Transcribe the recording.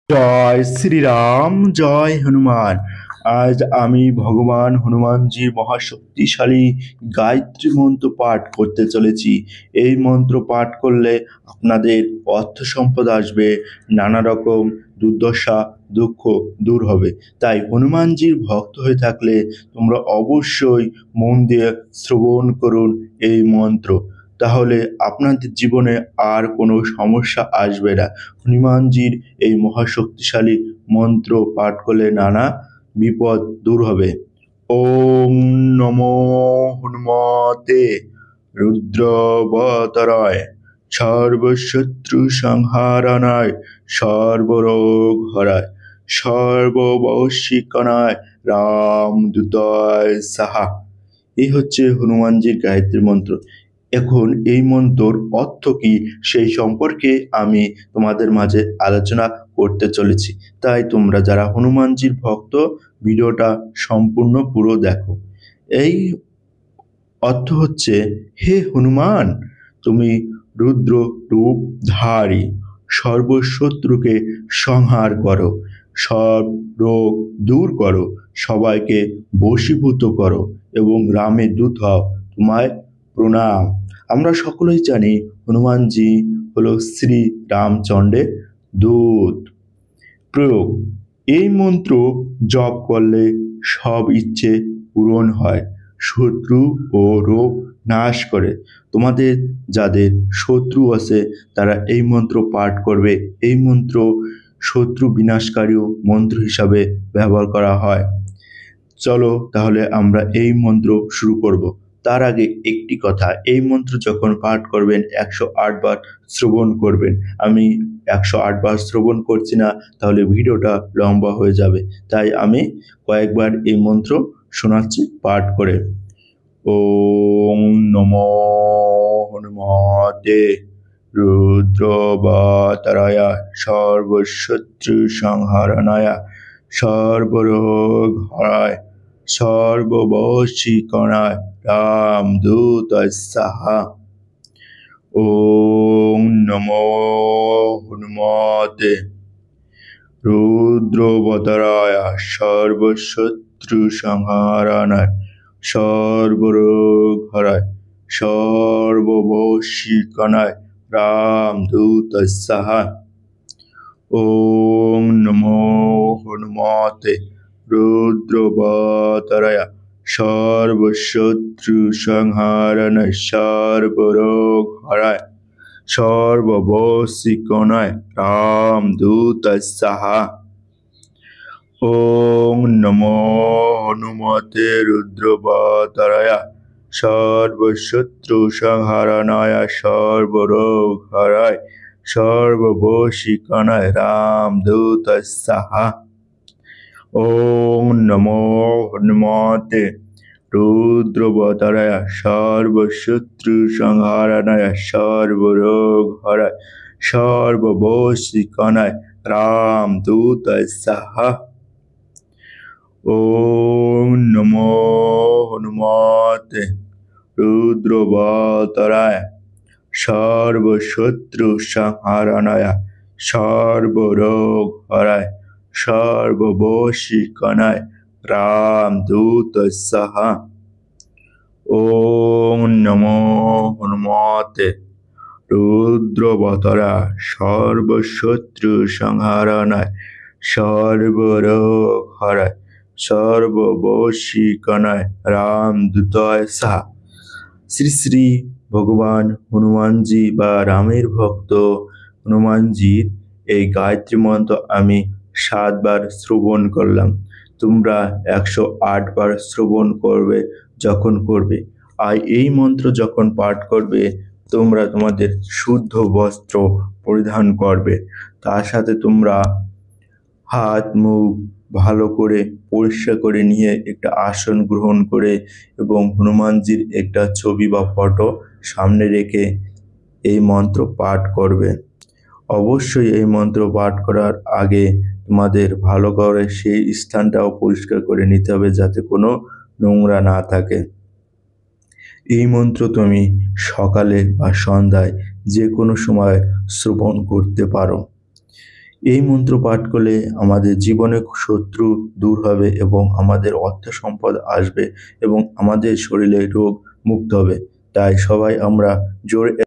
জয় শ্রীরাম, জয় হনুমান। আজ আমি ভগবান হনুমানজির মহাশক্তিশালী গায়ত্রী মন্ত্র পাঠ করতে চলেছি। এই মন্ত্র পাঠ করলে আপনাদের অর্থ সম্পদ আসবে, নানা রকম দুর্দশা দুঃখ দূর হবে। তাই হনুমানজির ভক্ত হয়ে থাকলে তোমরা অবশ্যই মন দিয়ে শ্রবণ করুন এই মন্ত্র। তাহলে আপনাদের জীবনে আর কোনো সমস্যা আসবে না। হনুমানজির এই মহাশক্তিশালী মন্ত্র পাঠ করলে নানা বিপদ দূর হবে। ওম নমো হনুমতে রুদ্রবতরায় সর্বশত্রু সংহারণায় সর্বরোগ হরায় সর্ববশীকরণায় রামদূতায় সাহা। এই হচ্ছে হনুমানজির গায়ত্রী মন্ত্র। এখন এই মন্ত্রর অর্থ কি সেই সম্পর্কে আমি তোমাদের মাঝে আলোচনা করতে চলেছি। তাই তোমরা যারা হনুমানজির ভক্ত ভিডিওটা সম্পূর্ণ পুরো দেখো। এই অর্থ হচ্ছে, হে হনুমান, তুমি রুদ্র রূপ ধারী, সর্বশত্রুকে সংহার করো, সব রোগ দূর করো, সবাইকে বশীভূত করো এবং রামের দূত হও, তোমায় প্রণাম। আমরা সকলেই জানি হনুমানজি হলো শ্রী রামচন্দ্রের দূত। প্রয়োগ: এই মন্ত্র জপ করলে সব ইচ্ছে পূরণ হয়, শত্রু ও রোগ নাশ করে। তোমাদের যাদের শত্রু আছে তারা এই মন্ত্র পাঠ করবে। এই মন্ত্র শত্রু বিনাশকারী মন্ত্র হিসাবে ব্যবহার করা হয়। চলো তাহলে আমরা এই মন্ত্র শুরু করব। তার আগে একটি কথা, এই মন্ত্র যখন পাঠ করবেন 108 বার শ্রবণ করবেন। আমি 108 বার শ্রবণ করছি না, তাহলে ভিডিওটা লম্বা হয়ে যাবে। তাই আমি কয়েকবার এই মন্ত্র শোনাচ্ছি পাঠ করে। ওম নমো হনুমতে রুদ্রবতরায় সর্বশত্রু সংহারণায় সর্বরোগ হরায় সর্ববশীকরণায় রামদূতায় সাহা। ওম নমো হনুমতে রুদ্রবতরায় সর্বশত্রু সংহারণায় সর্বরোগ হরায় সর্ববশীকরণায় রামদূতায় সাহা। ওম নমো হনুমতে রুদ্রবতরায় সর্বশত্রু সংহারণায় সর্বরোগ হরায় সর্ববশীকরণায় রামদূতায় সাহা। ওম নমো হনুমতে রুদ্রবতরায় সর্বশত্রু সংহারণায় সর্বরোগ হরায় সর্ববশীকরণায় রামদূতায় সাহা। ওম নমো হনুমতে রুদ্রবতরায় সর্বশত্রু সংহারণায় সর্বরোগ হরায় সর্ববশীকরণায় রামদূতায় সাহা। ওম নমো হনুমতে রুদ্রবতরায় সর্বশত্রু সংহারণায় সর্বরোগ হরায় সর্ববশীকরণায় রামদূতায় সাহা। ওম নমো হনুমতে রুদ্রবতরায় সর্বশত্রু সংহারণায় সর্বরোগ হরায় সর্ববশীকরণায় রামদূতায় সাহা। শ্রী শ্রী ভগবান হনুমানজি বা রামের ভক্ত হনুমানজির এই গায়ত্রী মন্ত্র আমি 7 বার শ্রবণ করলাম। তোমরা 108 বার শ্রবণ করবে যখন করবে। আর এই মন্ত্র যখন পাঠ করবে তোমরা তোমাদের শুদ্ধ বস্ত্র পরিধান করবে। তার সাথে তোমরা হাত মুখ ভালো করে পরিষ্কার করে নিয়ে একটা আসন গ্রহণ করে এবং হনুমানজির একটা ছবি বা ফটো সামনে রেখে এই মন্ত্র পাঠ করবে। অবশ্যই এই মন্ত্র পাঠ করার আগে তোমাদের ভালো করে সেই স্থানটাও পরিষ্কার করে নিতে হবে যাতে কোনো নোংরা না থাকে। এই মন্ত্র তুমি সকালে বা সন্ধ্যায় যে কোনো সময় শ্রবণ করতে পারো। এই মন্ত্র পাঠ করলে আমাদের জীবনে শত্রু দূর হবে এবং আমাদের অর্থ সম্পদ আসবে এবং আমাদের শরীরে রোগ মুক্ত হবে। তাই সবাই আমরা জোরে